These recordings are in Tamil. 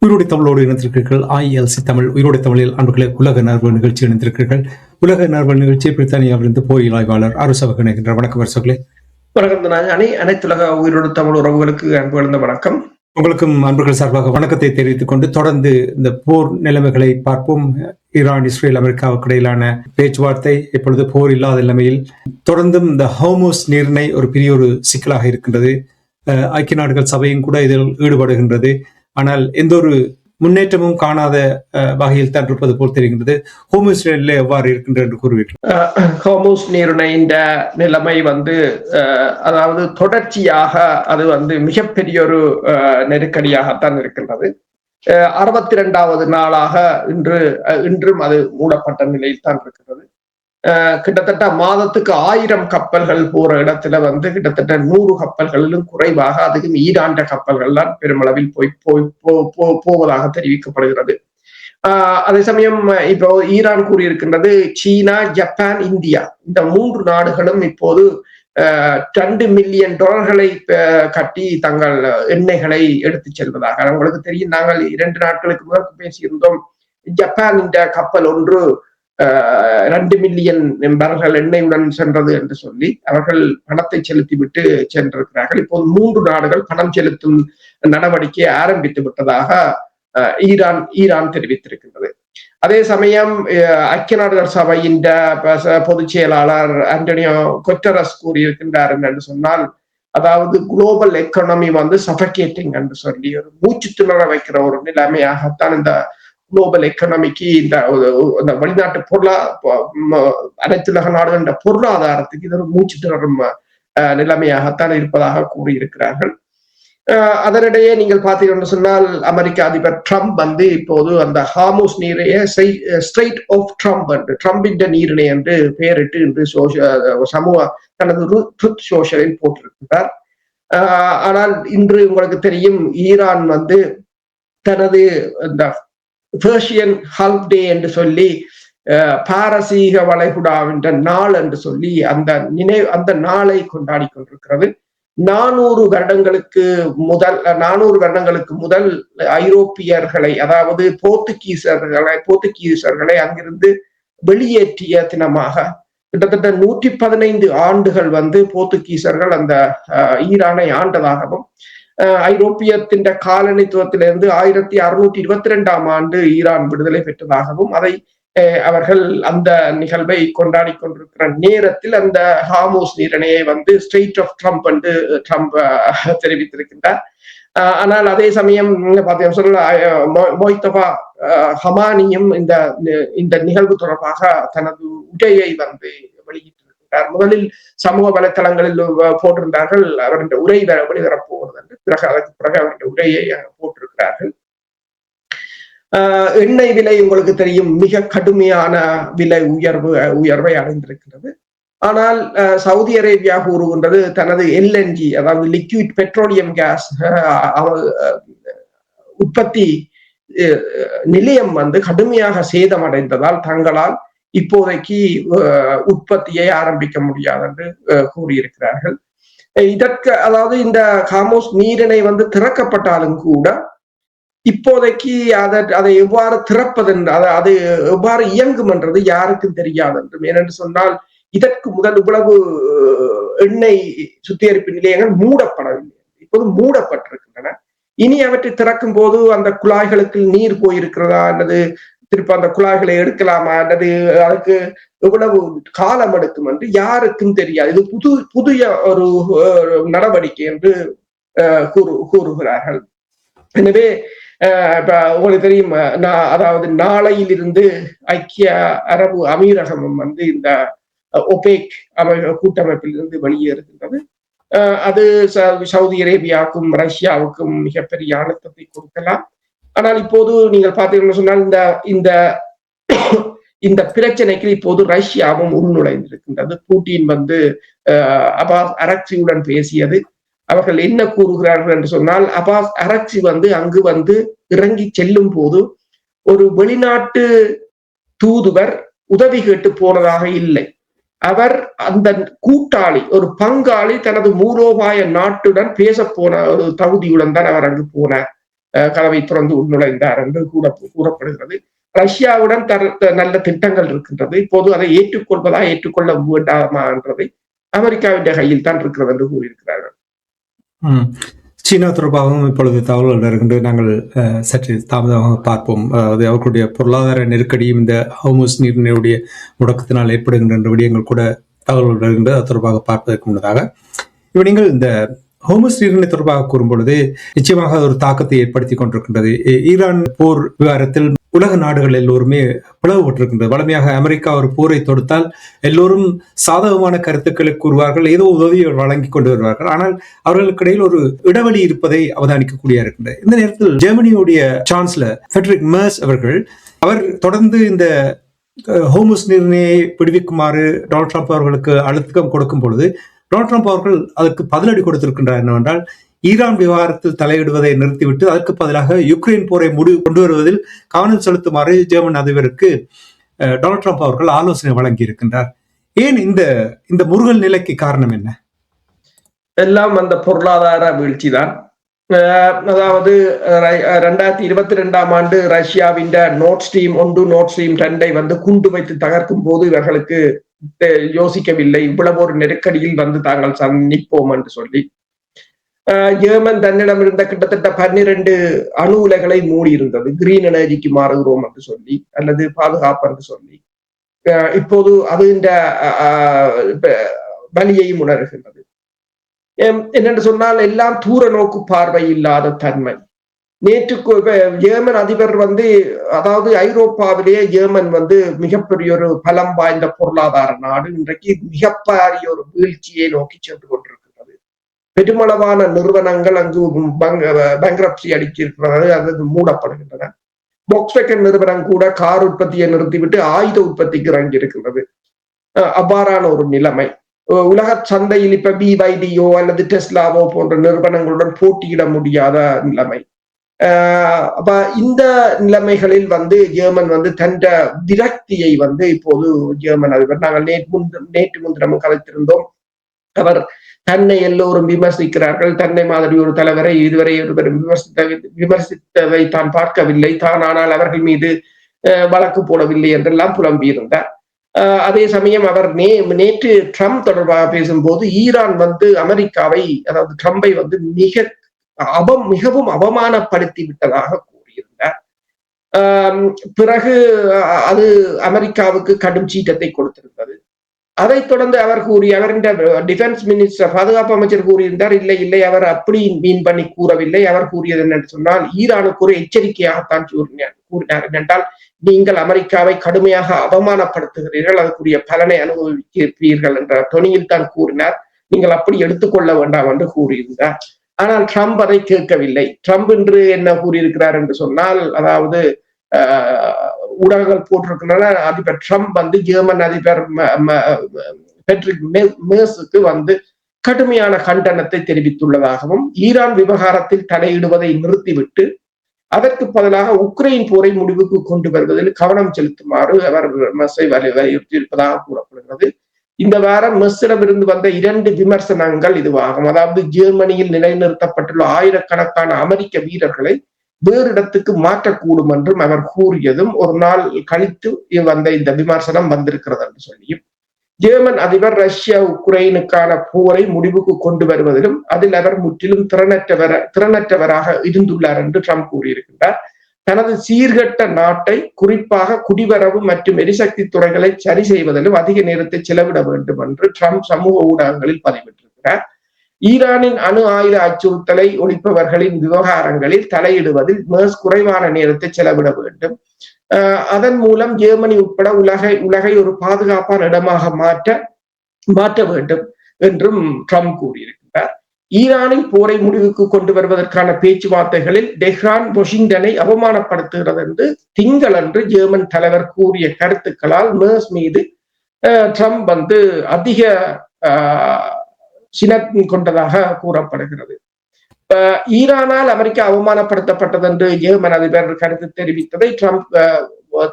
உயிரோடை தமிழோடு இணைந்திருக்கிறீர்கள். IELC தமிழ் உயிரோடை தமிழில் அன்புகளை உலக நர்வு நிகழ்ச்சி இணைந்திருக்கிறீர்கள். உலக நர்வு நிகழ்ச்சியை பிரித்தானியாவிலிருந்து போரியல் ஆய்வாளர் அரசவக இணைகின்ற வணக்கம் அரசர்களே. வணக்கம் அனைத்துலக உயிரோடு தமிழ் உறவுகளுக்கு அன்பு கலந்த வணக்கம். உங்களுக்கும் அன்புகள் சார்பாக வணக்கத்தை தெரிவித்துக் கொண்டு தொடர்ந்து இந்த போர் நிலைமைகளை பார்ப்போம். ஈரான், இஸ்ரேல், அமெரிக்காவுக்கு இடையிலான பேச்சுவார்த்தை இப்பொழுது போர் இல்லாத நிலைமையில் தொடர்ந்தும் இந்த ஹோர்முஸ் நீரிணை ஒரு பெரிய ஒரு சிக்கலாக இருக்கின்றது. ஐக்கிய நாடுகள் சபையும் கூட இதில் ஈடுபடுகின்றது. ஆனால் எந்த ஒரு முன்னேற்றமும் காணாத வகையில் தான் இருப்பது போல் தெரிகின்றது. ஹோர்முஸ் நீரிணை எவ்வாறு இருக்கின்றது என்று கூறுவீர்கள்? ஹோர்முஸ் நீரிணையின் நிலைமை அதாவது தொடர்ச்சியாக அது மிகப்பெரிய ஒரு நெருக்கடியாகத்தான் இருக்கின்றது. 62வது நாளாக இன்றும் அது மூடப்பட்ட நிலையில் தான் இருக்கிறது. கிட்டத்தட்ட மாதத்துக்கு 1000 கப்பல்கள் போற இடத்துல கிட்டத்தட்ட 100 கப்பல்களிலும் குறைவாக, அதுக்கும் ஈரான் கப்பல்கள் தான் பெருமளவில் போவதாக தெரிவிக்கப்படுகிறது. அதே சமயம் இப்போ ஈரான் கூறியிருக்கின்றது, சீனா, ஜப்பான், இந்தியா இந்த 3 நாடுகளும் இப்போது $2 மில்லியன் கட்டி தங்கள் எண்ணெய்களை எடுத்து செல்வதாக. உங்களுக்கு தெரியும், நாங்கள் 2 நாட்களுக்கு முதல் பேசியிருந்தோம். ஜப்பான் இந்த கப்பல் ஒன்று 2 மில்லியன் பேரல்கள் எண்ணெயுடன் சென்றது என்று சொல்லி அவர்கள் பணத்தை செலுத்திவிட்டு சென்றிருக்கிறார்கள். இப்போது 3 நாடுகள் பணம் செலுத்தும் நடவடிக்கையை ஆரம்பித்து விட்டதாக ஈரான் தெரிவித்திருக்கின்றது. அதே சமயம் ஐக்கிய நாடுகள் சபையின் பொதுச் செயலாளர் ஆண்டனியோ குட்டரஸ் கூறியிருக்கின்றார் என்று சொன்னால், அதாவது குளோபல் எக்கானமி சஃபகேட்டிங் என்று சொல்லி ஒரு மூச்சு திணற வைக்கிற ஒரு நிலைமையாகத்தான் இந்த குளோபல் எக்கனாமிக்கு இந்த வெளிநாட்டு அனைத்துலக நாடுகள் பொருளாதாரத்துக்கு இது ஒரு மூச்சு திணறும் நிலைமையாகத்தான் இருப்பதாக கூறியிருக்கிறார்கள். அதனிடையே நீங்கள் பார்த்தீங்கன்னு சொன்னால், அமெரிக்க அதிபர் ட்ரம்ப் இப்போது அந்த ஹார்முஸ் நீரையே ஸ்ட்ரெய்ட் ஆஃப் ட்ரம்பின் நீரிணை என்று பெயரிட்டு இன்று தனது ட்ரூத் சோஷியலில் போட்டிருக்கிறார். ஆனால் இன்று உங்களுக்கு தெரியும், ஈரான் தனது இந்த பெர்ஷியன் ஹல்ஃப் டே என்று சொல்லி பாரசீக வளைகுடாவின் நாள் என்று சொல்லி அந்த நாளை கொண்டாடி கொண்டிருக்கிறது. 400 வருடங்களுக்கு முதல் ஐரோப்பியர்களை, அதாவது போர்த்துகீசர்களை அங்கிருந்து வெளியேற்றிய தினமாக கிட்டத்தட்ட 115 ஆண்டுகள் போர்த்துகீசர்கள் அந்த ஈரானை ஆண்டதாகவும், ஐரோப்பியத்தின் காலனித்துவத்திலிருந்து 1622ஆம் ஆண்டு ஈரான் விடுதலை பெற்றதாகவும், அதை அவர்கள் அந்த நிகழ்வை கொண்டாடி கொண்டிருக்கிற நேரத்தில் அந்த ஹார்முஸ் நீரிணையை ஸ்ட்ரெய்ட் ஆஃப் ட்ரம்ப் என்று ட்ரம்ப் தெரிவித்திருக்கின்றார். ஆனால் அதே சமயம் மொய்தபா ஹமானியும் இந்த நிகழ்வு தொடர்பாக தனது உரையை வெளியிட்டிருக்கிறார். முதலில் சமூக வலைத்தளங்களில் போட்டிருந்தார்கள் அவருடைய உரை வெளிவரப்போகிறது என்று. அதற்கு பிறகு அவருடைய உரையை போட்டிருக்கிறார்கள். எண்ணெய் விலை உங்களுக்கு தெரியும், மிக கடுமையான விலை உயர்வை அடைந்திருக்கிறது. ஆனால் சவுதி அரேபியா கூறுகின்றது, தனது LNG அதாவது லிக்விட் பெட்ரோலியம் கேஸ் உற்பத்தி நிலையம் கடுமையாக சேதமடைந்ததால் தங்களால் இப்போதைக்கு உற்பத்தியை ஆரம்பிக்க முடியாது என்று கூறியிருக்கிறார்கள். அதாவது இந்த ஹார்முஸ் நீரிணை திறக்கப்பட்டாலும் கூட இப்போதைக்கு அதை எவ்வாறு திறப்பது, அது எவ்வாறு இயங்கும் என்றது யாருக்கும் தெரியாது என்றும். ஏனென்று சொன்னால், இதற்கு முதல் இவ்வளவு எண்ணெய் சுத்திகரிப்பு நிலையங்கள் மூடப்படவில்லை, இப்போது மூடப்பட்டிருக்கின்றன. இனி அவற்றை திறக்கும் போது அந்த குழாய்களுக்கு நீர் போயிருக்கிறதா அல்லது திருப்ப அந்த குழாய்களை எடுக்கலாமா அல்லது அதுக்கு எவ்வளவு காலம் எடுக்கும் என்று யாருக்கும் தெரியாது. இது புதிய ஒரு நடவடிக்கை என்று கூறுகிறார்கள். எனவே உங்களுக்கு தெரியும், அதாவது நாளையிலிருந்து ஐக்கிய அரபு அமீரகமும் இந்த ஒபேக் கூட்டமைப்பில் இருந்து வெளியேறுகின்றது. அது சவுதி அரேபியாவுக்கும் ரஷ்யாவுக்கும் மிகப்பெரிய அழுத்தத்தை கொடுக்கலாம். ஆனால் இப்போது நீங்கள் பார்த்தீங்கன்னு சொன்னால், இந்த பிரச்சனைக்கு இப்போது ரஷ்யாவும் உள்நுழைந்திருக்கின்றது. புட்டின் அபாஸ் அரக்சியுடன் பேசியது. அவர்கள் என்ன கூறுகிறார்கள் என்று சொன்னால், அபாஸ் அரக்சி அங்கு இறங்கி செல்லும் போது ஒரு வெளிநாட்டு தூதுவர் உதவி கேட்டு போனதாக இல்லை. அவர் அந்த கூட்டாளி, ஒரு பங்காளி, தனது மூலோபாய நாட்டுடன் பேச போன ஒரு தகுதியுடன் தான் அவர் அங்கு போனார். கதவை திறந்து உள்நுழைந்தார் என்று கூறப்படுகிறது. ரஷ்யாவுடன் நல்ல திட்டங்கள் இருக்கின்றது. இப்போது அதை ஏற்றுக்கொள்ள வேண்டாமா என்றதை அமெரிக்காவின் கையில் தான் இருக்கிறது என்று கூறியிருக்கிறார்கள். சீனா தொடர்பாகவும் இப்பொழுது தகவல்கள் வருகின்றது. நாங்கள் சற்று தாமதமாக பார்ப்போம். அதாவது அவர்களுடைய பொருளாதார நெருக்கடியும் இந்த ஹோர்முஸ் நீரினுடைய முடக்கத்தினால் ஏற்படுகின்ற விடயங்கள் கூட தகவல்கள் வருகின்றது. அது தொடர்பாக பார்ப்பதற்கு முன்னதாக இப்போ நீங்கள் இந்த ஹோர்முஸ் நீரிணை தொடர்பாக கூறும்பொழுது நிச்சயமாக ஒரு தாக்கத்தை ஏற்படுத்தி கொண்டிருக்கின்றது. ஈரான் போர் விவகாரத்தில் உலக நாடுகள் எல்லோருமே பிளவுபட்டிருக்கின்றது. வலிமையாக அமெரிக்கா ஒரு போரை தொடுத்தால் எல்லோரும் சாதகமான கருத்துக்களை கூறுவார்கள், ஏதோ உதவியை வழங்கி கொண்டு வருவார்கள். ஆனால் அவர்களுக்கு இடையில் ஒரு இடைவெளி இருப்பதை அவதானிக்கக்கூடிய இருக்கின்றது. இந்த நேரத்தில் ஜெர்மனியுடைய சான்சலர் ஃபெட்ரிக் மெர்ஸ் அவர் தொடர்ந்து இந்த ஹோர்முஸ் நீரிணையை விடுவிக்குமாறு டொனால்ட் ட்ரம்ப் அவர்களுக்கு அழுத்தம் கொடுக்கும் பொழுது டொனால்ட் ட்ரம்ப் அவர்கள் அதற்கு பதிலடி கொடுத்திருக்கின்றார். என்னவென்றால் ஈரான் விவகாரத்தில் தலையிடுவதை நிறுத்திவிட்டு அதற்கு பதிலாக யுக்ரைன் போரை கொண்டு வருவதில் கவனம் செலுத்துமாறு ஜெர்மன் அதிபருக்கு டொனால்ட் ட்ரம்ப் அவர்கள் ஆலோசனை வழங்கி இருக்கின்றார். ஏன் இந்த முருகல் நிலைக்கு காரணம் என்ன? எல்லாம் அந்த பொருளாதார வீழ்ச்சி தான். அதாவது 2022 ரஷ்யாவின் நோர்ட் ஸ்ட்ரீம் 1 நோர்ட் ஸ்ட்ரீம் 2 குண்டு வைத்து தகர்க்கும் போது இவர்களுக்கு யோசிக்கவில்லை, இவ்வளவு ஒரு நெருக்கடியில் தாங்கள் சந்திப்போம் என்று சொல்லி ஜெர்மன் தன்னிடம் இருந்த கிட்டத்தட்ட 12 அணு உலைகளை மூடி இருந்தது. கிரீன் எனர்ஜிக்கு மாறுகிறோம் என்று சொல்லி அல்லது பாதுகாப்பு என்று சொல்லி இப்போது அது இந்த வலியையும் உணர்கின்றது. என்னென்று சொன்னால் எல்லாம் தூர நோக்கு பார்வை இல்லாத தன்மை. நேற்று ஜெர்மன் அதிபர் அதாவது ஐரோப்பாவிலேயே ஜெர்மன் மிகப்பெரிய ஒரு பலம் வாய்ந்த பொருளாதார நாடு இன்றைக்கு மிகப்பெரிய ஒரு வீழ்ச்சியை நோக்கி சென்று கொண்டிருக்கிறது. பெருமளவான நிறுவனங்கள் அங்கு பேங்க்ரப்சி அடிச்சிருக்கிறது, அது மூடப்படுகின்றன. Volkswagen நிறுவனம் கூட கார் உற்பத்தியை நிறுத்திவிட்டு ஆயுத உற்பத்திக்கு இறங்கி இருக்கின்றது. அவ்வாறான ஒரு நிலைமை. உலக சந்தையில் இப்ப BYDயோ அல்லது டெஸ்லாவோ போன்ற நிறுவனங்களுடன் போட்டியிட முடியாத நிலைமை. அப்ப இந்த நிலைமைகளில் ஜெர்மன் தன் விரக்தியை இப்போது ஜெர்மன் அதிபர் நாங்கள் நேற்று முன்தினமும் கலைத்திருந்தோம். அவர் தன்னை எல்லோரும் விமர்சிக்கிறார்கள், தன்னை மாதிரி ஒரு தலைவரை இதுவரை ஒருவரும் விமர்சித்ததை தான் பார்க்கவில்லை, தான் ஆனால் அவர்கள் மீது வழக்கு போடவில்லை என்றெல்லாம் புலம்பியிருந்தார். அதே சமயம் அவர் நேற்று ட்ரம்ப் தொடர்பாக பேசும்போது ஈரான் அமெரிக்காவை அதாவது ட்ரம்பை மிகவும் அவமானப்படுத்தி விட்டதாக கூறியிருந்தார். பிறகு அது அமெரிக்காவுக்கு கடும் சீட்டத்தை கொடுத்திருந்தது. அதைத் தொடர்ந்து அவர் அவரின் டிஃபென்ஸ் மினிஸ்டர் பாதுகாப்பு அமைச்சர் கூறியிருந்தார், இல்லை அவர் அப்படி மீன் பண்ணி கூறவில்லை. அவர் கூறியது என்னன்னு சொன்னால் ஈரானுக்கு ஒரு எச்சரிக்கையாகத்தான் கூறினார். என்னென்றால் நீங்கள் அமெரிக்காவை கடுமையாக அவமானப்படுத்துகிறீர்கள், அதற்குரிய பலனை அனுபவிப்பீர்கள் என்ற தொனியில் தான் கூறினார். நீங்கள் அப்படி எடுத்துக்கொள்ள வேண்டாம் என்று கூறியிருந்தார். ஆனால் ட்ரம்ப் அதை கேட்கவில்லை. ட்ரம்ப் என்று என்ன கூறியிருக்கிறார் என்று சொன்னால், அதாவது ஊடகங்கள் போட்டிருக்கின்றன, அதிபர் ட்ரம்ப் ஜெர்மன் அதிபர் பெட்ரிக் மெர்ஸுக்கு கடுமையான கண்டனத்தை தெரிவித்துள்ளதாகவும் ஈரான் விவகாரத்தில் தலையிடுவதை நிறுத்திவிட்டு அதற்கு பதிலாக உக்ரைன் போரை முடிவுக்கு கொண்டு வருவதில் கவனம் செலுத்துமாறு அவர் மெர்ஸை வலியுறுத்தி இருப்பதாக கூறப்படுகிறது. இந்த வாரம் மெர்ஸிடமிருந்து 2 விமர்சனங்கள் இதுவாகும். அதாவது ஜெர்மனியில் நிலைநிறுத்தப்பட்டுள்ள ஆயிரக்கணக்கான அமெரிக்க வீரர்களை வேறு இடத்துக்கு மாற்றக்கூடும் என்றும் அவர் கூறியதும் ஒரு நாள் கழித்து இந்த விமர்சனம் வந்திருக்கிறது என்று சொல்லியும் ஜெர்மன் அதிபர் ரஷ்யா உக்ரைனுக்கான போரை முடிவுக்கு கொண்டு வருவதிலும் அதில் அவர் முற்றிலும் திறனற்றவராக இருந்துள்ளார் என்று ட்ரம்ப் கூறியிருக்கின்றார். தனது சீர்கட்ட நாட்டை குறிப்பாக குடிவரவு மற்றும் எரிசக்தி துறைகளை சரி செய்வதிலும் அதிக நேரத்தை செலவிட வேண்டும் என்று ட்ரம்ப் சமூக ஊடகங்களில் பதிவிட்டிருக்கிறார். ஈரானின் அணு ஆயுத அச்சுறுத்தலை ஒழிப்பவர்களின் விவகாரங்களில் தலையிடுவதில் மெர்ஸ் குறைவான நேரத்தை செலவிட வேண்டும். அதன் மூலம் ஜெர்மனி உட்பட உலகை ஒரு பாதுகாப்பான இடமாக மாற்ற வேண்டும் என்றும் ட்ரம்ப் கூறியிருக்கிறார். ஈரானின் போரை முடிவுக்கு கொண்டு வருவதற்கான பேச்சுவார்த்தைகளில் டெஹ்ரான் வாஷிங்டனை அவமானப்படுத்துகிறது என்று திங்களன்று ஜெர்மன் தலைவர் கூறிய கருத்துக்களால் மெர்ஸ் மீது ட்ரம்ப் அதிக சினம் கொண்டதாக கூறப்படுகிறது. ஈரானால் அமெரிக்கா அவமானப்படுத்தப்பட்டது என்று ஜெர்மன் அதிபர் கருத்து தெரிவித்ததை ட்ரம்ப்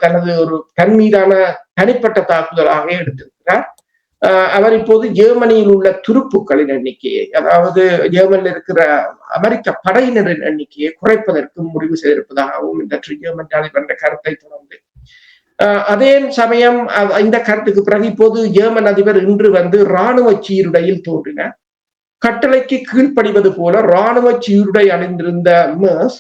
தனது ஒரு தன் மீதான தனிப்பட்ட தாக்குதலாக எடுத்திருக்கிறார். அவர் இப்போது ஜெர்மனியில் உள்ள துருப்புக்களின் எண்ணிக்கையை, அதாவது ஜெர்மனியில் இருக்கிற அமெரிக்க படையினரின் எண்ணிக்கையை குறைப்பதற்கு முடிவு செய்திருப்பதாகவும் இந்த ஜெர்மன் தலைவர் கருத்தை தொடர்ந்து, அதே சமயம் இந்த கருத்துக்கு பிறகு இப்போது ஜெர்மன் அதிபர் இன்று இராணுவ சீருடையில் தோன்றினார். கட்டளைக்கு கீழ்ப்படிவது போல இராணுவ சீருடை அணிந்திருந்த மெர்ஸ்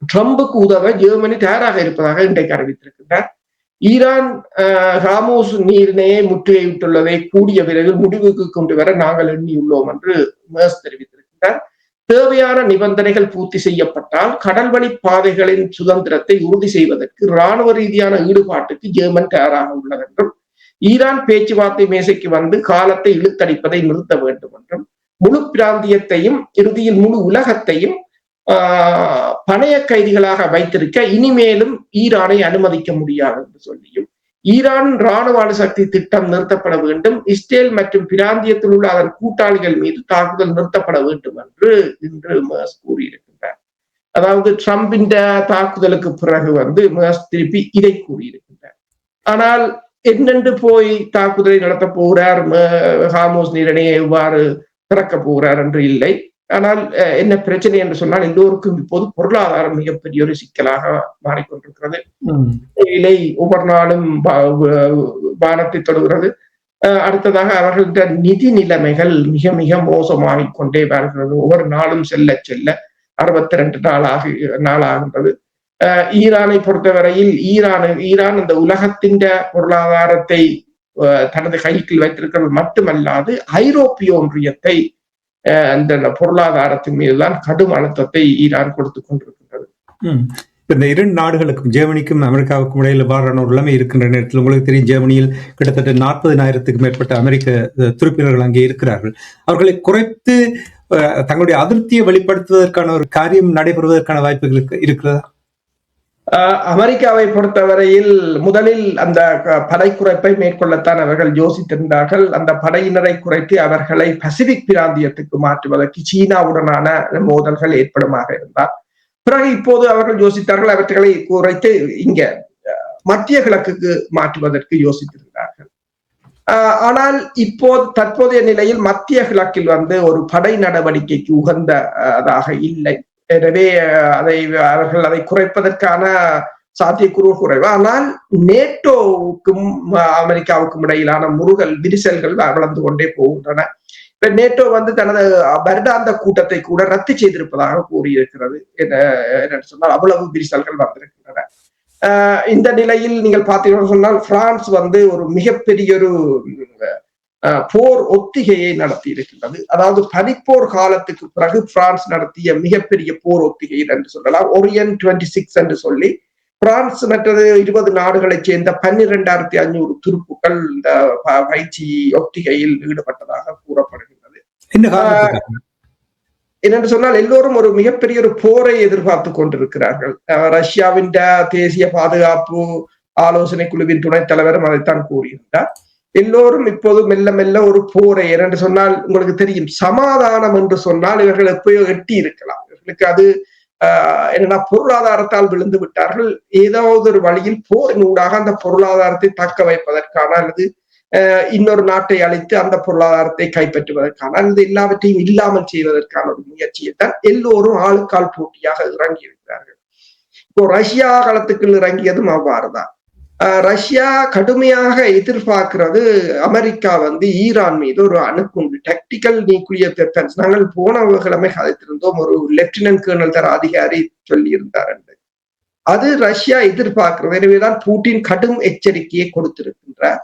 ட்ரம்புக்கு உதவ ஜெர்மனி தயாராக இருப்பதாக இன்றைக்கு அறிவித்திருக்கின்றார். ஈரான் ஹார்மோஸ் நீரிணையை முற்றுகையிட்டுள்ளதை கூடிய விரைவில் முடிவுக்கு கொண்டு வர நாங்கள் எண்ணியுள்ளோம் என்று மெர்ஸ் தெரிவித்திருக்கிறார். தேவையான நிபந்தனைகள் பூர்த்தி செய்யப்பட்டால் கடல்வழி பாதைகளின் சுதந்திரத்தை உறுதி செய்வதற்கு இராணுவ ரீதியான ஈடுபாட்டுக்கு ஜெர்மன் தயாராக உள்ளது என்றும், ஈரான் பேச்சுவார்த்தை மேசைக்கு காலத்தை இழுத்தடிப்பதை நிறுத்த வேண்டும் என்றும், முழு பிராந்தியத்தையும் இறுதியில் முழு உலகத்தையும் பணைய கைதிகளாக வைத்திருக்க இனிமேலும் ஈரானை அனுமதிக்க முடியாது என்று சொல்லியும், ஈரான் இராணுவ அணுசக்தி திட்டம் நிறுத்தப்பட வேண்டும், இஸ்ரேல் மற்றும் பிராந்தியத்தில் உள்ள அதன் கூட்டாளிகள் மீது தாக்குதல் நிறுத்தப்பட வேண்டும் என்று இன்று மெர்ஸ் கூறியிருக்கின்றார். அதாவது ட்ரம்பின் தாக்குதலுக்கு பிறகு மெர்ஸ் திருப்பி இதை கூறியிருக்கின்றார். ஆனால் என்னென்று போய் தாக்குதலை நடத்த போகிறார், ஹார்மோஸ் நீரிணையை எவ்வாறு திறக்க போகிறார் என்று இல்லை. ஆனால் என்ன பிரச்சனை என்று சொன்னால், எல்லோருக்கும் இப்போது பொருளாதாரம் மிகப்பெரிய ஒரு சிக்கலாக மாறிக்கொண்டிருக்கிறது. இலை ஒவ்வொரு நாளும் வானத்தை தொடுகிறது. அடுத்ததாக அவர்களுடைய நிதி நிலைமைகள் மிக மிக மோசமாகிக் கொண்டே வருகிறது. ஒவ்வொரு நாளும் செல்ல செல்ல 62 நாளாகின்றது. ஈரானை பொறுத்தவரையில் ஈரான் இந்த உலகத்தின் பொருளாதாரத்தை தனது கைக்குள் வைத்திருக்கிறது மட்டுமல்லாது ஐரோப்பிய ஒன்றியத்தை அந்த பொருளாதாரத்தின் மீதுதான் கடும் அழுத்தத்தை ஈரான் கொடுத்துக் கொண்டிருக்கின்றது. இந்த இரண்டு நாடுகளுக்கும், ஜெர்மனிக்கும் அமெரிக்காவுக்கும் இடையில் வாரான ஒரு நிலைமை இருக்கின்ற நேரத்தில் உங்களுக்கு தெரியும், ஜெர்மனியில் கிட்டத்தட்ட 40,000க்கும் மேற்பட்ட அமெரிக்க துருப்பினர்கள் அங்கே இருக்கிறார்கள். அவர்களை குறைத்து தங்களுடைய அதிருப்தியை வெளிப்படுத்துவதற்கான ஒரு காரியம் நடைபெறுவதற்கான வாய்ப்புகள் இருக்கிறதா? அமெரிக்காவை பொறுத்தவரையில் முதலில் அந்த படை குறைப்பை மேற்கொள்ளத்தான் அவர்கள் யோசித்திருந்தார்கள். அந்த படையினரை குறைத்து அவர்களை பசிபிக் பிராந்தியத்துக்கு மாற்றுவதற்கு சீனாவுடனான மோதல்கள் ஏற்படுமாக இருந்தார். பிறகு இப்போது அவர்கள் யோசித்தார்கள் அவற்றை குறைத்து இங்க மத்திய கிழக்குக்கு மாற்றுவதற்கு யோசித்திருந்தார்கள். ஆனால் தற்போதைய நிலையில் மத்திய கிழக்கில் ஒரு படை நடவடிக்கைக்கு உகந்ததாக இல்லை. எனவே அவர்கள் அதை குறைப்பதற்கான சாத்தியக்கூறு குறைவு. ஆனால் நேட்டோவுக்கும் அமெரிக்காவுக்கும் இடையிலான விரிசல்கள் வளர்ந்து கொண்டே போகின்றன. இப்ப நேட்டோ தனது வருடாந்த கூட்டத்தை கூட ரத்து செய்திருப்பதாக கூறியிருக்கிறது. என்ன சொன்னால் அவ்வளவு விரிசல்கள் வந்திருக்கின்றன. இந்த நிலையில் நீங்கள் பார்த்தீங்கன்னு சொன்னால் பிரான்ஸ் ஒரு மிகப்பெரிய ஒரு போர் ஒத்திகையை நடத்தி இருக்கின்றது. அதாவது பனிப்போர் காலத்துக்கு பிறகு பிரான்ஸ் நடத்திய மிகப்பெரிய போர் ஒத்திகை என்று சொல்லலாம். ஒரியன் 26 என்று சொல்லி பிரான்ஸ் மற்றது 20 நாடுகளைச் சேர்ந்த 12,500 துருப்புக்கள் இந்த பயிற்சி ஒத்திகையில் ஈடுபட்டதாக கூறப்படுகின்றது. என்னென்று சொன்னால் எல்லோரும் ஒரு மிகப்பெரிய ஒரு போரை எதிர்பார்த்து கொண்டிருக்கிறார்கள். ரஷ்யாவின் தேசிய பாதுகாப்பு ஆலோசனை குழுவின் துணைத் தலைவரும் அதைத்தான் கூறியிருந்தார். எல்லோரும் இப்போது மெல்ல மெல்ல ஒரு போரை, என்று சொன்னால் உங்களுக்கு தெரியும், சமாதானம் என்று சொன்னால் இவர்கள் எப்பயோ எட்டி இருக்கலாம். இவர்களுக்கு அது என்னன்னா பொருளாதாரத்தால் விழுந்து விட்டார்கள். ஏதாவது ஒரு வழியில் போரின் ஊடாக அந்த பொருளாதாரத்தை தக்க வைப்பதற்கான அல்லது இன்னொரு நாட்டை அழித்து அந்த பொருளாதாரத்தை கைப்பற்றுவதற்கான அல்லது எல்லாவற்றையும் இல்லாமல் செய்வதற்கான ஒரு முயற்சியைத்தான் எல்லோரும் ஆளுக்கால் போட்டியாக இறங்கி இருக்கிறார்கள். இப்போ ரஷ்யா களத்துக்குள் இறங்கியதும் அவ்வாறுதான். ரஷ்யா கடுமையாக எதிர்பார்க்கிறது அமெரிக்கா ஈரான் மீது ஒரு அணுகுண்டு டாக்டிக்கல் நியூக்ளியர் டிஃபென்ஸ். நாங்கள் போன கிழமை கதைத்திருந்தோம், ஒரு லெப்டினன்ட் கர்னல் தர அதிகாரி சொல்லி இருந்தார் என்று. அது ரஷ்யா எதிர்பார்க்கிறது. எனவேதான் புட்டின் கடும் எச்சரிக்கையை கொடுத்திருக்கின்றார்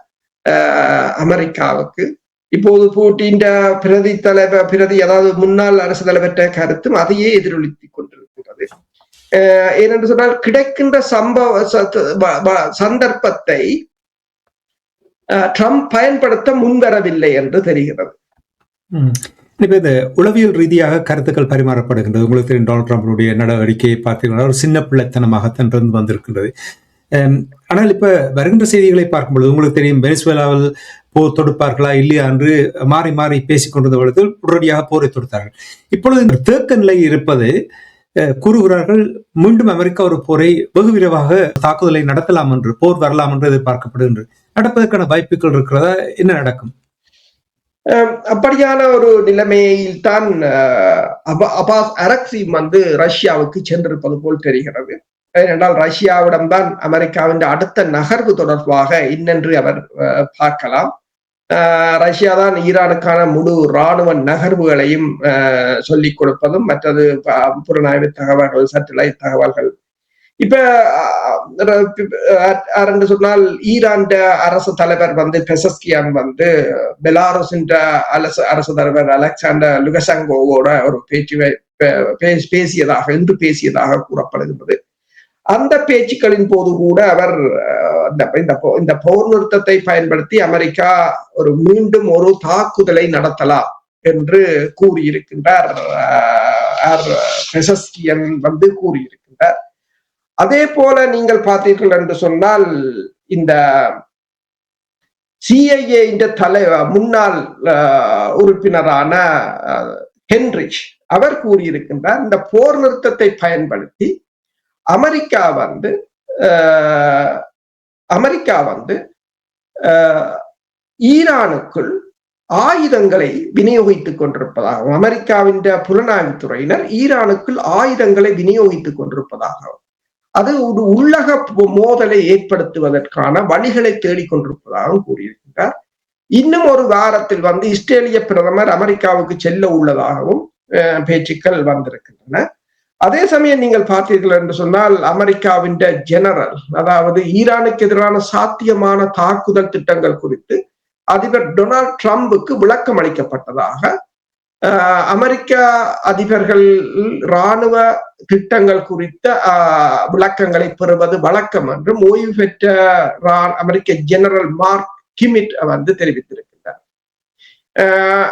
அமெரிக்காவுக்கு. இப்போது புட்டின் பிரதி அதாவது முன்னாள் அரசு தலைவர்கிட்ட கருத்தும் அதையே எதிரொலித்துக் கொண்டிருக்கிறது. ஏனென்று சொன்னால் கிடைக்கின்ற சந்தர்ப்பத்தை ட்ரம்ப் பயன்படுத்த முன்வரவில்லை என்று தெரிகிறது. இப்ப இந்த உளவியல் ரீதியாக கருத்துக்கள் பரிமாறப்படுகின்றது. உங்களுக்கு தெரியும், டொனால்ட் ட்ரம்பினுடைய நடவடிக்கையை பார்த்தீங்கன்னா ஒரு சின்ன பிள்ளைத்தனமாகத்தான் வந்திருக்கின்றது. ஆனால் இப்ப வருகின்ற செய்திகளை பார்க்கும்பொழுது உங்களுக்கு தெரியும், வெனிசுவேலாவில் போர் தொடுப்பார்களா இல்லையா என்று மாறி மாறி பேசிக் கொண்டிருந்த பொழுது உடனடியாக போரை தொடுத்தார்கள். இப்பொழுது தேக்க நிலை இருப்பது கூறுகிறார்கள், மீண்டும் அமெரிக்கா ஒரு போரை வெகு விரைவாக தாக்குதலை நடத்தலாம் என்று, போர் வரலாம் என்று எதிர்பார்க்கப்படுகின்றது. நடப்பதற்கான வாய்ப்புகள் இருக்கிறதா? என்ன நடக்கும்? அப்படியான ஒரு நிலைமையில் தான் அபாஸ் அரக்சி வந்து ரஷ்யாவுக்கு சென்றிருப்பது போல் தெரிகிறது. ஏனென்றால் ரஷ்யாவிடம்தான் அமெரிக்காவின் அடுத்த நகர்வு தொடர்பாக இன்னென்று அவர் பார்க்கலாம். ரஷ்யா தான் ஈரானுக்கான முழு இராணுவ நகர்வுகளையும் சொல்லிக் கொடுப்பதும், மற்றது புலனாய்வு தகவல்கள், சேட்டலைட் தகவல்கள். இப்ப என்று சொன்னால் ஈரான் அரசு தலைவர் வந்து பெசஸ்கியான் வந்து பெலாரஸின் அரசு தலைவர் அலெக்சாண்டர் லுகசங்கோவோட ஒரு பேசியதாக கூறப்படுகின்றது. அந்த பேச்சுக்களின் போது கூட அவர் இந்த போர் நிறுத்தத்தை பயன்படுத்தி அமெரிக்கா மீண்டும் ஒரு தாக்குதலை நடத்தலாம் என்று கூறியிருக்கின்றார். பெசஸ்கியன் வந்து கூறியிருக்கின்றார். அதே போல நீங்கள் பார்த்தீர்கள் என்று சொன்னால் இந்த CIA முன்னாள் உறுப்பினரான ஹென்ரிச் அவர் கூறியிருக்கின்றார், இந்த போர் நிறுத்தத்தை பயன்படுத்தி அமெரிக்கா வந்து ஈரானுக்குள் ஆயுதங்களை விநியோகித்துக் கொண்டிருப்பதாகவும், அமெரிக்காவின் புலனாய்வுத்துறையினர் ஈரானுக்குள் ஆயுதங்களை விநியோகித்துக் கொண்டிருப்பதாகவும், அது ஒரு உள்ளக மோதலை ஏற்படுத்துவதற்கான வழிகளை தேடிக்கொண்டிருப்பதாகவும் கூறியிருக்கிறார். இன்னும் ஒரு வாரத்தில் வந்து இஸ்ரேலிய பிரதமர் அமெரிக்காவுக்கு செல்ல உள்ளதாகவும் பேச்சுக்கள் வந்திருக்கின்றன. அதே சமயம் நீங்கள் பார்த்தீர்கள் என்று சொன்னால் அமெரிக்காவின் ஜெனரல், அதாவது ஈரானுக்கு எதிரான சாத்தியமான தாக்குதல் திட்டங்கள் குறித்து அதிபர் டொனால்ட் ட்ரம்புக்கு விளக்கம் அளிக்கப்பட்டதாக, அமெரிக்க அதிபர்கள் இராணுவ திட்டங்கள் குறித்த விளக்கங்களை பெறுவது வழக்கம் என்றும் ஓய்வு பெற்ற அமெரிக்க ஜெனரல் மார்க் கிமிட் வந்து தெரிவித்திருக்கின்றார்.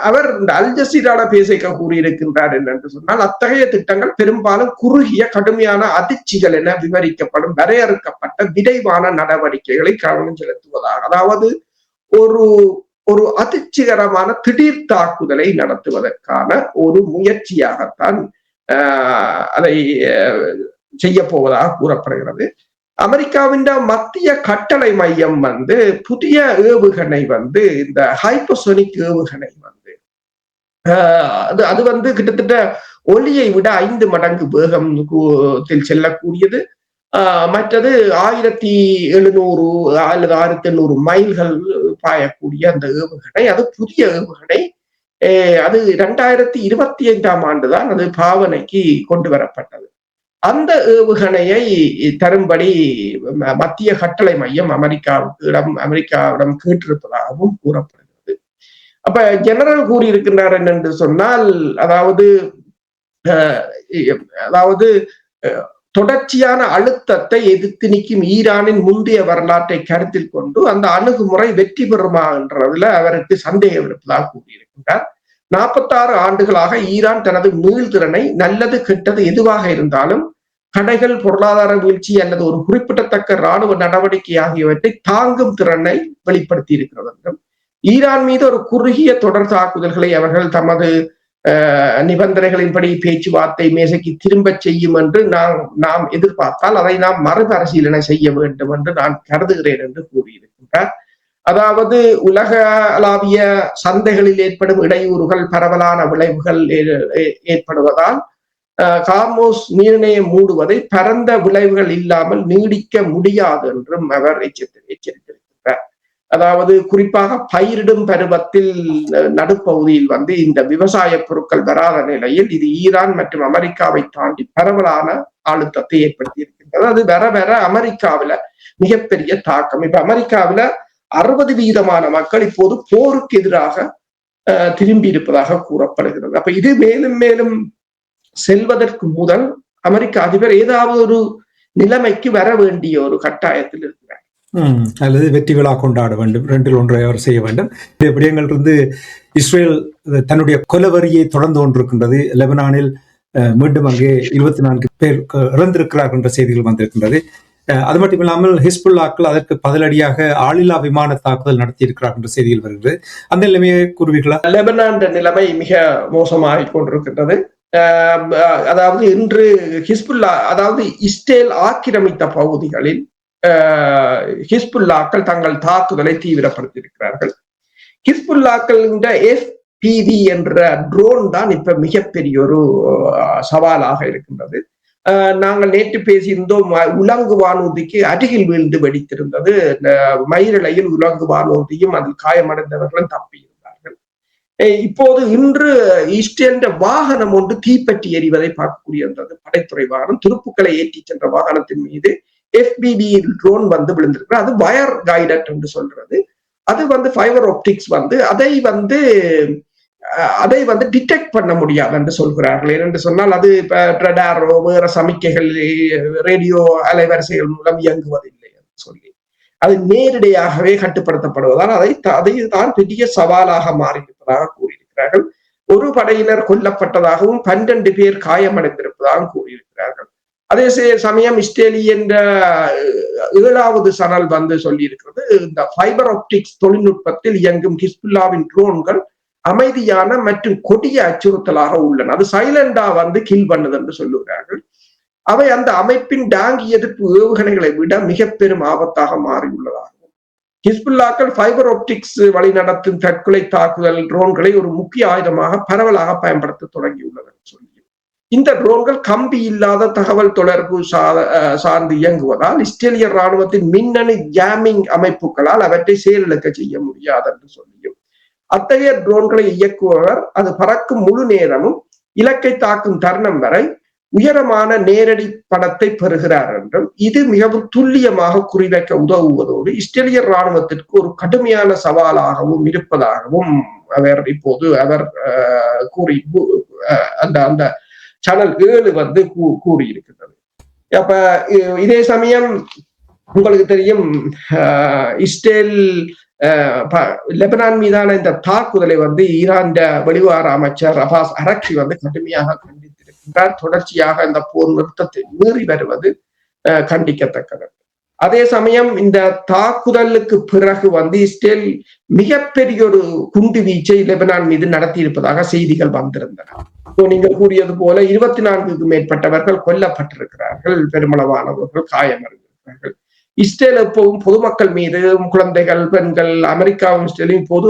அவர் இந்த அல் ஜசீரால பேசிக்க கூறியிருக்கின்றார் என்று சொன்னால், அத்தகைய திட்டங்கள் பெரும்பாலும் குறுகிய கடுமையான அதிர்ச்சிகள் என விவரிக்கப்படும் வரையறுக்கப்பட்ட விரைவான நடவடிக்கைகளை கவனம் செலுத்துவதாக, அதாவது ஒரு அதிர்ச்சிகரமான திடீர் தாக்குதலை நடத்துவதற்கான ஒரு முயற்சியாகத்தான் அதை செய்ய போவதாக கூறப்படுகிறது. அமெரிக்காவின் மத்திய கட்டளை மையம் வந்து புதிய ஏவுகணை வந்து இந்த ஹைப்பர்சோனிக் ஏவுகணை வந்து அது வந்து கிட்டத்தட்ட ஒலியை விட 5 மடங்கு வேகத்தில் செல்லக்கூடியது. மற்றது 1700 அல்லது 1800 மைல்கள் பாயக்கூடிய அந்த ஏவுகணை, அது புதிய ஏவுகணை. அது 2025ஆம் ஆண்டுதான் அது பாவனைக்கு கொண்டு வரப்பட்டது. அந்த ஏவுகணையை தரும்படி மத்திய கட்டளை மையம் அமெரிக்காவிடம் கேட்டிருப்பதாகவும் கூறப்படுகிறது. அப்ப ஜெனரல் கூறியிருக்கின்றார் என்று சொன்னால், அதாவது தொடர்ச்சியான அழுத்தத்தை எதிர்த்து நிற்கும் ஈரானின் முந்தைய வரலாற்றை கருத்தில் கொண்டு அந்த அணுகுமுறை வெற்றி பெறுமா என்றதுல அவருக்கு சந்தேகம் இருப்பதாக கூறியிருக்கின்றார். 46 ஆண்டுகளாக ஈரான் தனது மீள்திறனை, நல்லது கெட்டது எதுவாக இருந்தாலும், கடைகள், பொருளாதார வீழ்ச்சி அல்லது ஒரு குறிப்பிடத்தக்க இராணுவ நடவடிக்கை ஆகியவற்றை தாங்கும் திறனை வெளிப்படுத்தி இருக்கிறது என்றும், ஈரான் மீது ஒரு குறுகிய தொடர் தாக்குதல்களை அவர்கள் தமது நிபந்தனைகளின்படி பேச்சுவார்த்தை மேசைக்கு திரும்ப செய்யும் என்று நாம் எதிர்பார்த்தால் அதை நாம் மறுபரிசீலனை செய்ய வேண்டும் என்று நான் கருதுகிறேன் என்று கூறியிருக்கின்றார். அதாவது உலகளாவிய சந்தைகளில் ஏற்படும் இடையூறுகள், பரவலான விளைவுகள் ஏற்படுவதால் கார்மோஸ் நீர்நிலையம் மூடுவதை பரந்த விளைவுகள் இல்லாமல் நீடிக்க முடியாது என்றும் அவர் எச்சரித்திருக்கிறார். அதாவது குறிப்பாக பயிரிடும் பருவத்தில் நடுப்பகுதியில் வந்து இந்த விவசாய பொருட்கள் வராத நிலையில் இது ஈரான் மற்றும் அமெரிக்காவை தாண்டி பரவலான அழுத்தத்தை ஏற்படுத்தி இருக்கின்றது. அது வர அமெரிக்காவில மிகப்பெரிய தாக்கம். இப்ப அமெரிக்காவில 60% மக்கள் இப்போது போருக்கு எதிராக திரும்பி இருப்பதாக கூறப்படுகிறது. அப்ப இது மேலும் மேலும் செல்வதற்கு முதல் அமெரிக்க அதிபர் ஏதாவது ஒரு நிலைமைக்கு வர வேண்டிய ஒரு கட்டாயத்தில் இருக்கிறார். அல்லது வெற்றி விழா கொண்டாட வேண்டும், 2இல் 1 அவர் செய்ய வேண்டும். இந்த விடயங்கள் இருந்து இஸ்ரேல் தன்னுடைய கொலவரியை தொடர்ந்து கொண்டிருக்கின்றது. லெபனானில் மீண்டும் அங்கே 24 பேர் இறந்திருக்கிறார்கள் என்ற செய்திகள் வந்திருக்கின்றது. அது மட்டும் இல்லாமல் ஹிஸ்புல்லாக்கள் அதற்கு பதிலடியாக ஆளில்லா விமான தாக்குதல் நடத்தி இருக்கிறார் என்ற செய்திகள் வருகிறது. அந்த நிலைமையை கூறுவீர்களா? லெபனான் நிலைமை மிக மோசமாகிக் கொண்டிருக்கின்றது. அதாவது இன்று ஹிஸ்புல்லா, அதாவது இஸ்ரேல் ஆக்கிரமித்த பகுதிகளில் ஹிஸ்புல்லாக்கள் தங்கள் தாக்குதலை தீவிரப்படுத்தி இருக்கிறார்கள். ஹிஸ்புல்லாக்களின் FPV என்ற ட்ரோன் தான் இப்ப மிகப்பெரிய ஒரு சவாலாக இருக்கின்றது. நாங்கள் நேற்று பேசியிருந்தோம், உலங்கு வானூர்திக்கு அருகில் வீழ்ந்து வெடித்திருந்தது. மயிரிழையில் உலங்கு வானூர்தியும் அதில் காயமடைந்தவர்களும் தப்பியிருந்தார்கள். இப்போது இன்று இஸ்ரேலின் வாகனம் ஒன்று தீப்பற்றி எறிவதை பார்க்கக்கூடியது. படைத்துறை வாகனம் துருப்புக்களை ஏற்றி சென்ற வாகனத்தின் மீது FPV ட்ரோன் வந்து விழுந்திருக்கிறது. அது வயர் கைடட் என்று சொல்றது. அது ஃபைபர் ஆப்டிக்ஸ் அதை டிடெக்ட் பண்ண முடியாது என்று சொல்கிறார்கள். ஏனென்று சொன்னால் அது இப்ப ரடாரோ வேற சமிக்கைகள் ரேடியோ அலைவரிசைகள் மூலம் இயங்குவதில்லை என்று சொல்லி அது நேரடியாகவே கட்டுப்படுத்தப்படுவதால் அதை தான் பெரிய சவாலாக மாறியிருப்பதாக கூறியிருக்கிறார்கள். ஒரு படையினர் கொல்லப்பட்டதாகவும் 12 பேர் காயமடைந்திருப்பதாகவும் கூறியிருக்கிறார்கள். அதே சமயம் இஸ்ரேலிய 7வது சனல் சொல்லி இருக்கிறது, இந்த ஃபைபர் ஆப்டிக்ஸ் தொழில்நுட்பத்தில் இயங்கும் ஹிஸ்புல்லாவின் ட்ரோன்கள் அமைதியான மற்றும் கொடிய அச்சுறுத்தலாக உள்ளன. அது சைலண்டா கில் பண்ணுது என்று சொல்லுகிறார்கள். அவை அந்த அமைப்பின் டாங்கி எதிர்ப்பு ஏவுகணைகளை விட மிக பெரும் ஆபத்தாக மாறியுள்ளதாகவும், ஹிஸ்புல்லாக்கள் ஃபைபர் ஆப்டிக்ஸ் வழிநடத்தும் தற்கொலை தாக்குதல் ட்ரோன்களை ஒரு முக்கிய ஆயுதமாக பரவலாக பயன்படுத்த தொடங்கியுள்ளது சொல்லி, இந்த ட்ரோன்கள் கம்பி இல்லாத தகவல் தொடர்பு சார்ந்து இயங்குவதால் இஸ்ரேலிய ராணுவத்தின் மின்னணு ஜாமிங் அமைப்புகளால் அவற்றை செயலிழக்க செய்ய முடியாது என்று சொல்லியும், அத்தகைய ட்ரோன்களை இயக்குபவர் அது பறக்கும் முழு நேரமும் இலக்கை தாக்கும் தருணம் வரை உயரமான நேரடி படத்தை பெறுகிறார் என்றும், இது மிகவும் துல்லியமாக குறிவைக்க உதவுவதோடு இஸ்ரேலிய ராணுவத்திற்கு ஒரு கடுமையான சவாலாகவும் இருப்பதாகவும் அவர் கூறி அந்த சேனல் 7 கூறியிருக்கிறது. அப்ப இதே சமயம் உங்களுக்கு தெரியும், இஸ்ரேல் லெபனான் மீதான இந்த தாக்குதலை ஈரான் வெளிவார அமைச்சர் அப்பாஸ் அரக்சி கடுமையாக கண்டித்திருக்கின்றார். தொடர்ச்சியாக இந்த போர் நிறுத்தத்தை மீறி வருவது கண்டிக்கத்தக்கது. அதே சமயம் இந்த தாக்குதலுக்கு பிறகு இஸ்ரேல் மிகப்பெரிய ஒரு குண்டு வீச்சை லெபனான் மீது நடத்தி இருப்பதாக செய்திகள் வந்திருந்தன. நீங்கள் கூறியது போல 24க்கும் மேற்பட்டவர்கள் கொல்லப்பட்டிருக்கிறார்கள், பெருமளவானவர்கள் காயமடைந்திருக்கிறார்கள். இஸ்ரேல் எப்பவும் பொதுமக்கள் மீது, குழந்தைகள், பெண்கள், அமெரிக்காவும் இஸ்ரேலும் போது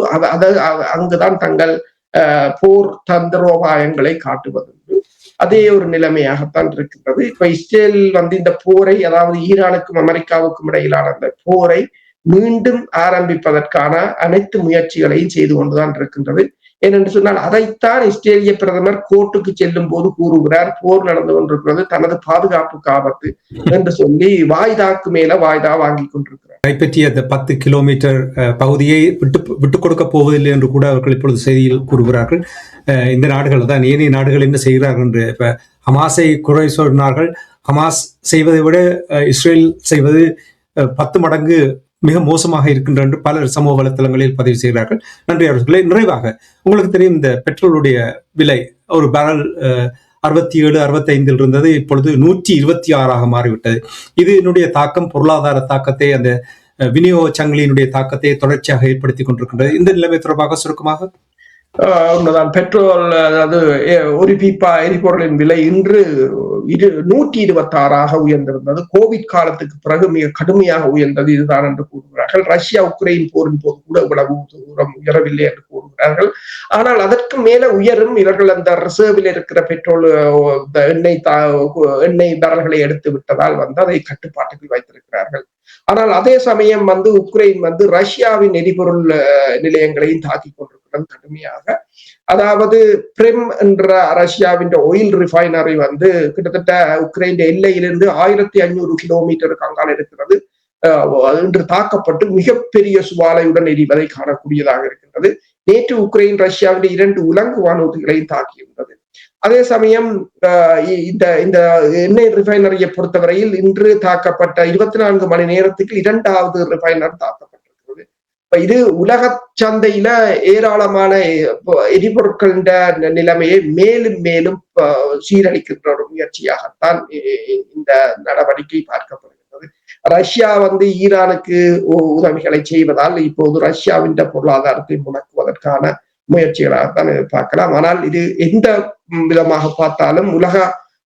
அங்குதான் தங்கள் போர் தந்திரோபாயங்களை காட்டுவதுண்டு. அதே ஒரு நிலைமையாகத்தான் இருக்கின்றது. இப்ப இஸ்ரேல் இந்த போரை, அதாவது ஈரானுக்கும் அமெரிக்காவுக்கும் இடையிலான அந்த போரை மீண்டும் ஆரம்பிப்பதற்கான அனைத்து முயற்சிகளையும் செய்து கொண்டுதான் இருக்கின்றது. ஏனென்று சொன்னால் அதைத்தான் இஸ்ரேலிய பிரதமர் கோர்ட்டுக்கு செல்லும் போது கூறுகிறார், போர் நடந்து கொண்டிருக்கிறது, தனது பாதுகாப்புக்கு ஆபத்து என்று சொல்லி வாய்தாக்கு மேல வாய்தா வாங்கி கொண்டிருக்கிறார். கைப்பற்றிய அந்த 10 கிலோமீட்டர் பகுதியை விட்டுக் கொடுக்க போவதில்லை என்று கூட அவர்கள் இப்பொழுது செய்தியில் கூறுகிறார்கள். இந்த நாடுகள் தான் ஏனைய நாடுகள் என்ன செய்கிறார்கள் என்று இப்ப ஹமாஸை குறை சொன்னார்கள். ஹமாஸ் செய்வதை விட இஸ்ரேல் செய்வது 10 மடங்கு மிக மோசமாக இருக்கின்ற என்று பலர் சமூக வலைத்தளங்களில் பதிவு செய்கிறார்கள். நன்றி அவர்களே. நிறைவாக, உங்களுக்கு தெரியும், இந்த பெட்ரோலுடைய விலை ஒரு பேரல் 67, 65 இருந்தது, இப்பொழுது 126 மாறிவிட்டது. இதனுடைய தாக்கம் பொருளாதார தாக்கத்தை, அந்த விநியோக சங்கிலியினுடைய தாக்கத்தை தொடர்ச்சியாக ஏற்படுத்திக் கொண்டிருக்கின்றது. இந்த நிலைமை தொடர்பாக சுருக்கமாக உண்மைதான். பெட்ரோல், அதாவது ஒரு பீப்பா எரிபொருளின் விலை இன்று 126 உயர்ந்திருந்தது. கோவிட் காலத்துக்கு பிறகு மிக கடுமையாக உயர்ந்தது இதுதான் என்று கூறுகிறார்கள். ரஷ்யா உக்ரைன் போரின் போது கூட இவ்வளவு தூரம் உயரவில்லை என்று கூறுகிறார்கள். ஆனால் அதற்கு மேல உயரும். இவர்கள் அந்த ரிசர்வில் இருக்கிற பெட்ரோல் எண்ணெய் பேரல்களை எடுத்து விட்டதால் அதை கட்டுப்பாட்டுக்கு வைத்திருக்கிறார்கள். ஆனால் அதே சமயம் உக்ரைன் ரஷ்யாவின் எரிபொருள் நிலையங்களையும் தாக்கி கொண்டிருக்கிறது கடுமையாக. அதாவது பிரெம் என்ற ரஷ்யாவின் ஆயில் ரிஃபைனரி கிட்டத்தட்ட உக்ரைன் எல்லையிலிருந்து 1500 கிலோமீட்டருக்கு அங்கால் இருக்கிறது. இன்று தாக்கப்பட்டு மிகப்பெரிய சுவாலையுடன் எரிவதை காணக்கூடியதாக இருக்கின்றது. நேற்று உக்ரைன் ரஷ்யாவின் 2 உலங்கு வானூர்திகளையும் தாக்கியிருந்தது. அதே சமயம் இந்த எண்ணெய் ரிஃபைனரியை பொறுத்தவரையில் இன்று தாக்கப்பட்ட 24 மணி நேரத்துக்கு 2வது ரிஃபைனர் தாக்கப்பட்டிருக்கிறது. இது உலக சந்தையில ஏராளமான எரிபொருட்கள் நிலைமையை மேலும் மேலும் சீரழிக்கின்ற ஒரு முயற்சியாகத்தான் இந்த நடவடிக்கை பார்க்கப்படுகிறது. ரஷ்யா ஈரானுக்கு உதவிகளை செய்வதால் இப்போது ரஷ்யாவின் பொருளாதாரத்தை முடக்குவதற்கான முயற்சிகளாகத்தான் பார்க்கலாம். ஆனால் இது எந்த விதமாக பார்த்தாலும் உலக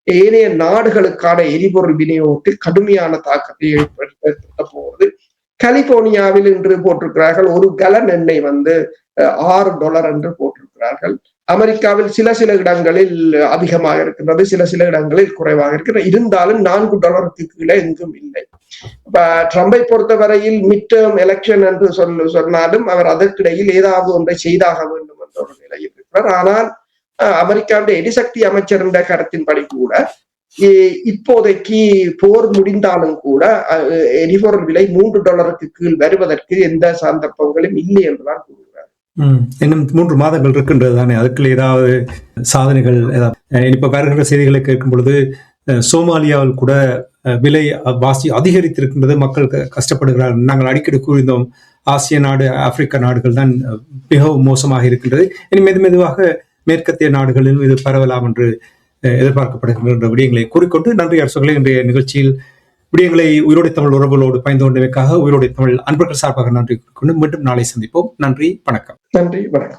ஏனைய நாடுகளுக்கான எரிபொருள் விநியோகத்தில் கடுமையான தாக்கத்தை ஏற்படுத்த போவது. கலிபோர்னியாவில் இன்று போட்டிருக்கிறார்கள் ஒரு கலன் எண்ணெய் வந்து $6 என்று போட்டிருக்கிறார்கள். அமெரிக்காவில் சில இடங்களில் அதிகமாக இருக்கின்றது, சில இடங்களில் குறைவாக இருக்கிறது. இருந்தாலும் $4 கீழே எங்கும் இல்லை. ட்ரம்பை பொறுத்தவரையில் மிட் டேர்ம் எலெக்ஷன் என்று சொன்னாலும் அவர் அதற்கிடையில் ஏதாவது ஒன்றை செய்தாக வேண்டும் என்ற ஒரு நிலையில் இருக்கிறார். ஆனால் அமெரிக்காவுடைய எரிசக்தி அமைச்சர் என்ற கருத்தின்படி கூட இப்போதைக்கு போர் முடிந்தாலும் கூட எரிபொருள் விலை $3 கீழ் வருவதற்கு எந்த சந்தர்ப்பங்களும் இல்லை என்றுதான் கூறுகிறார். இன்னும் 3 மாதங்கள் இருக்கின்றது தானே, அதுக்குள்ள ஏதாவது சாதனைகள் இப்ப வருகிற செய்திகளை கேட்கும் பொழுது சோமாலியாவில் கூட விலை வாசி அதிகரித்திருக்கின்றது, மக்கள் கஷ்டப்படுகிறார்கள். நாங்கள் அடிக்கடி கூறியிருந்தோம், ஆசிய நாடு ஆப்பிரிக்க நாடுகள் தான் மிகவும் மோசமாக இருக்கின்றது. இனி மெதுவாக மேற்கத்திய நாடுகளிலும் இது பரவலாம் என்று எதிர்பார்க்கப்படுகின்ற விடயங்களை கூறிக்கொண்டு நன்றி அரசுகளை இன்றைய நிகழ்ச்சியில் விடயங்களை உயிரோடை தமிழ் உறவுகளோடு பயந்து கொண்டமைக்காக உயிரோடை தமிழ் அன்பர்கள் சார்பாக நன்றி கொண்டு மீண்டும் நாளை சந்திப்போம். நன்றி, வணக்கம். நன்றி, வணக்கம்.